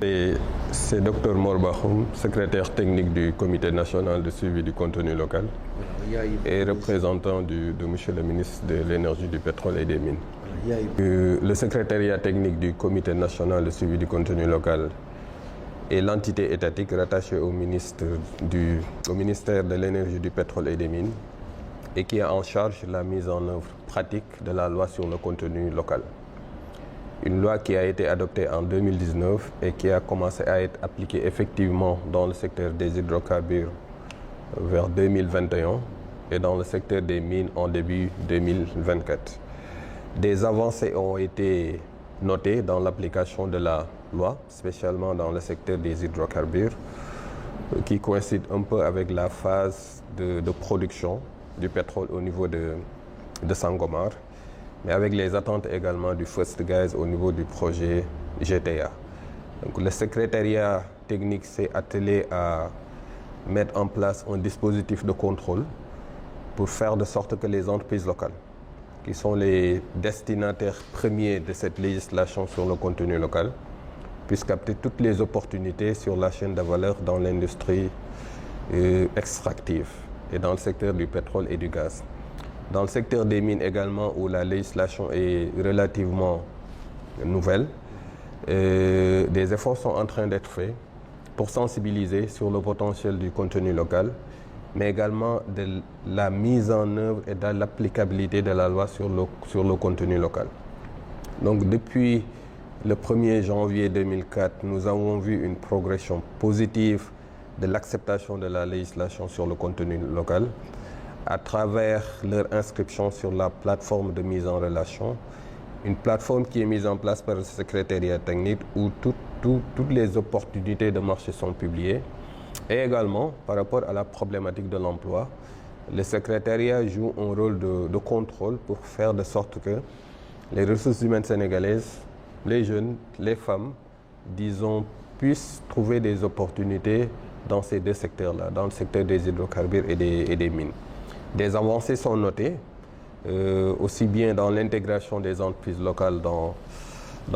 Et c'est Dr Mor Bakhoum, secrétaire technique du Comité national de suivi du contenu local et représentant de Monsieur le ministre de l'Énergie, du Pétrole et des Mines. Le secrétariat technique du Comité national de suivi du contenu local est l'entité étatique rattachée au ministère de l'Énergie, du Pétrole et des Mines et qui a en charge la mise en œuvre pratique de la loi sur le contenu local. Une loi qui a été adoptée en 2019 et qui a commencé à être appliquée effectivement dans le secteur des hydrocarbures vers 2021 et dans le secteur des mines en début 2024. Des avancées ont été notées dans l'application de la loi, spécialement dans le secteur des hydrocarbures, qui coïncide un peu avec la phase de production du pétrole au niveau de Sangomar, mais avec les attentes également du First Gas au niveau du projet GTA. Donc, le secrétariat technique s'est attelé à mettre en place un dispositif de contrôle pour faire de sorte que les entreprises locales, qui sont les destinataires premiers de cette législation sur le contenu local, puissent capter toutes les opportunités sur la chaîne de valeur dans l'industrie extractive et dans le secteur du pétrole et du gaz. Dans le secteur des mines également, où la législation est relativement nouvelle, des efforts sont en train d'être faits pour sensibiliser sur le potentiel du contenu local, mais également de la mise en œuvre et de l'applicabilité de la loi sur le contenu local. Donc depuis le 1er janvier 2004, nous avons vu une progression positive de l'acceptation de la législation sur le contenu local à travers leur inscription sur la plateforme de mise en relation, une plateforme qui est mise en place par le secrétariat technique où toutes les opportunités de marché sont publiées. Et également, par rapport à la problématique de l'emploi, le secrétariat joue un rôle de contrôle pour faire de sorte que les ressources humaines sénégalaises, les jeunes, les femmes, disons, puissent trouver des opportunités dans ces deux secteurs-là, dans le secteur des hydrocarbures et des mines. Des avancées sont notées, aussi bien dans l'intégration des entreprises locales dans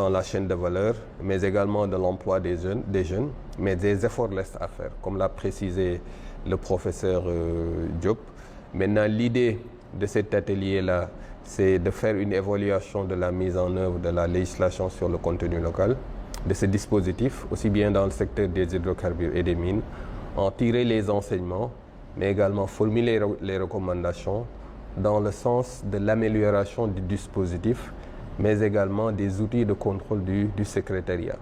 la chaîne de valeur, mais également de l'emploi des jeunes, mais des efforts restent à faire, comme l'a précisé le professeur Diop. Maintenant, l'idée de cet atelier-là, c'est de faire une évaluation de la mise en œuvre de la législation sur le contenu local, de ce dispositif, aussi bien dans le secteur des hydrocarbures et des mines, en tirer les enseignements, mais également formuler les recommandations dans le sens de l'amélioration du dispositif, mais également des outils de contrôle du secrétariat.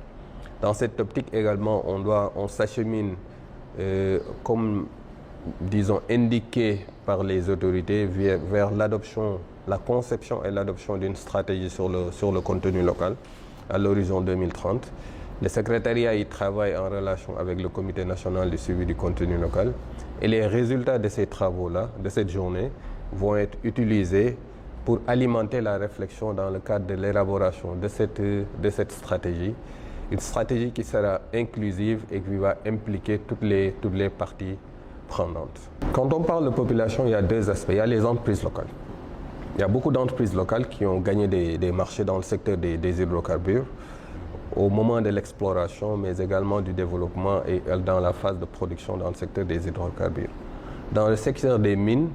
Dans cette optique également, on s'achemine comme, disons, indiqué par les autorités vers l'adoption, la conception et l'adoption d'une stratégie sur le contenu local à l'horizon 2030. Le secrétariat y travaille en relation avec le Comité national du suivi du contenu local et les résultats de ces travaux-là, de cette journée, vont être utilisés pour alimenter la réflexion dans le cadre de l'élaboration de cette stratégie. Une stratégie qui sera inclusive et qui va impliquer toutes les parties prenantes. Quand on parle de population, il y a deux aspects. Il y a les entreprises locales. Il y a beaucoup d'entreprises locales qui ont gagné des marchés dans le secteur des hydrocarbures au moment de l'exploration, mais également du développement et dans la phase de production dans le secteur des hydrocarbures. Dans le secteur des mines,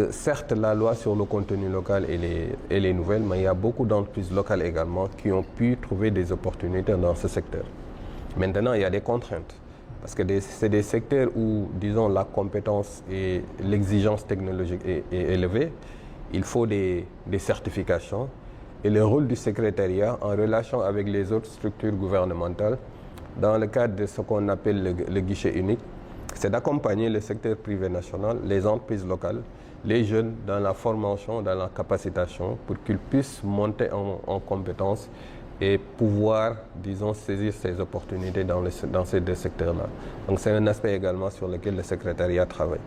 certes, la loi sur le contenu local elle est nouvelle, mais il y a beaucoup d'entreprises locales également qui ont pu trouver des opportunités dans ce secteur. Maintenant, il y a des contraintes, parce que c'est des secteurs où, disons, la compétence et l'exigence technologique est élevée. Il faut des certifications. Et le rôle du secrétariat en relation avec les autres structures gouvernementales, dans le cadre de ce qu'on appelle le guichet unique, c'est d'accompagner le secteur privé national, les entreprises locales, les jeunes dans la formation, dans la capacitation, pour qu'ils puissent monter en compétences et pouvoir, disons, saisir ces opportunités dans ces deux secteurs-là. Donc c'est un aspect également sur lequel le secrétariat travaille.